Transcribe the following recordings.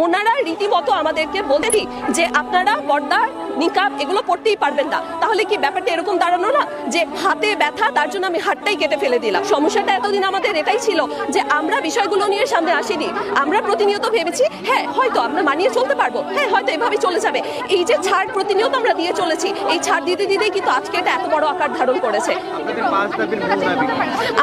ওনারা রীতিমতো আমাদেরকে বলেছি যে আপনারা পর্দা নিকাব এগুলো পড়তেই পারবেন না। তাহলে কি ব্যাপারটা এরকম দাঁড়ানো না যে হাতে ব্যথা, তার জন্য আমি হাতটাই কেটে ফেলে দিলাম? সমস্যাটা এতদিন আমাদের এটাই ছিল যে আমরা বিষয়গুলো নিয়ে সামনে আসিনি। আমরা প্রতিনিয়ত ভেবেছি হ্যাঁ হয়তো আমরা মানিয়ে চলতে পারবো, হ্যাঁ হয়তো এভাবেই চলে যাবে। এই যে ছাড় প্রতিনিয়ত আমরা দিয়ে চলেছি, এই ছাড় দিতে দিতেই কিন্তু আজকে এটা এত বড় আকার ধারণ করেছে।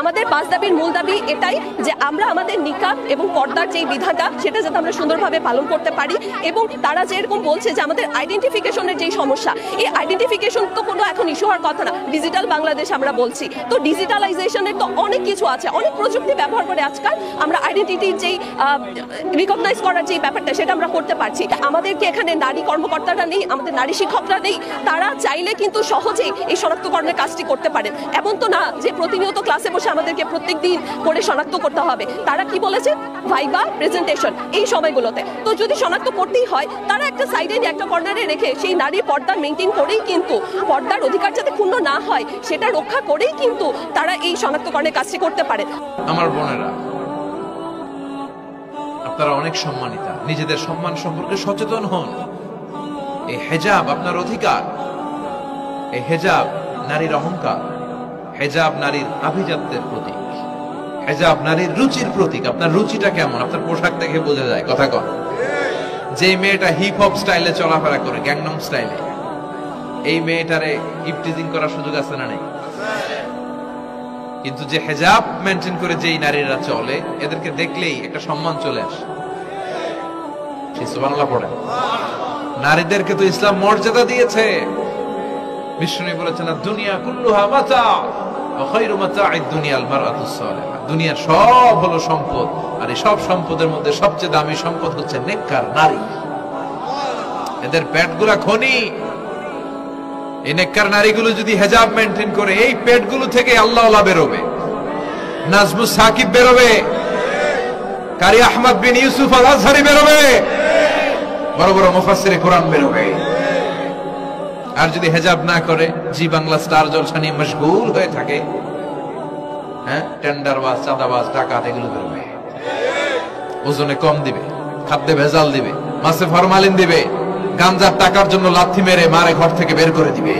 আমাদের 5 দাবির মূল দাবি এটাই যে আমরা আমাদের নিকাব এবং পর্দার যে বিধানটা সেটা যাতে আমরা সুন্দরভাবে পালন করতে পারি, এবং তারা যেরকম বলছে যে আমাদের আইডেন্টিফিকেশনের যে সমস্যা, এই আইডেন্টিফিকেশন তো কোনো এখন ইস্যু হওয়ার কথা না। ডিজিটাল বাংলাদেশ আমরা বলছি, তো ডিজিটালাইজেশনের তো অনেক কিছু আছে, অনেক প্রযুক্তি ব্যবহার করে আজকাল আমরা আইডেন্টিটির যেই রিকগনাইজ করার যে ব্যাপারটা সেটা আমরা করতে পারছি। আমাদেরকে এখানে নারী কর্মকর্তারা নেই, আমাদের নারী শিক্ষকরা নেই, তারা চাইলে কিন্তু সহজেই এই শনাক্তকরণের কাজটি করতে পারেন। এমন তো না যে প্রতিনিয়ত ক্লাসে বসে আমাদেরকে প্রত্যেক দিন করে শনাক্ত করতে হবে। তারা কি বলেছে, ভাইবা প্রেজেন্টেশন এই সময়গুলোতে। তো যদি শনাক্ত করতেই হয়, তারা একটা সাইডে একটা কর্নারে রেখে সেই নারীর পর্দা মেনটেন করেই কিন্তু পর্দার অধিকার যাতে ক্ষুণ্ণ না হয় সেটা রক্ষা করেই কিন্তু তারা এই শনাক্তকরণের কাজটি করতে পারে। আমার বোনেরা, আপনারা অনেক সম্মানিতা, নিজেদের সম্মান সম্পর্কে সচেতন হন। এই হেজাব আপনার অধিকার, এই হেজাব নারীর অহংকার, হেজাব নারীর আভিজাত্যের প্রতীক, হেজাব নারীর রুচির প্রতীক। আপনার রুচিটা কেমন আপনার পোশাক দেখে বোঝা যায়। কথা কন, যে মেয়েটা হিপ হপ স্টাইলে চলাফেরা করে, গ্যাংনম স্টাইলে, এই মেয়েটারে ইপটিজিং করার সুযোগ আছে না নেই? কিন্তু যে হেজাব মেনটেন করে যেই নারীরা চলে, এদেরকে দেখলেই একটা সম্মান চলে আসে। সুবহানাল্লাহ পড়ে। নারীদেরকে তো ইসলাম মর্যাদা দিয়েছে। বিষ্ণু বলেছেন, দুনিয়া কুল্লুহা মাতা ওয়া খায়রু মাতা'আদ দুনিয়াল মারআতুস সালিহা। দুনিয়ার সব হলো সম্পদ, আর এই সব সম্পদের মধ্যে সবচেয়ে দামি সম্পদ হচ্ছে নেককার নারী। এদের পেটগুলা খনি। এই নেককার নারীগুলো যদি হেজাব মেনটেন করে, এই পেটগুলো থেকে আল্লাহওয়ালা বেরোবে, নাজমুস সাকিব বেরোবে, কারি আহমদ বিন ইউসুফ আল আজহারি বেরোবে, বড় বড় মুফাসসিরে কোরআন বেরোবে। আর যদি হেজাব না করে, জি বাংলা স্টার জলসা নিয়ে মশগুল হয়ে থাকে, হ্যাঁ, টেন্ডারবাজ, চাঁদাবাজ, ডাকাত, এগুলো বেরোবে। ওজনে কম দিবে, খাদ্যে ভেজাল দিবে, মাছে ফরমালিন দিবে, গাঞ্জার টাকার জন্য লাথি মেরে মারে ঘর থেকে বের করে দিবে।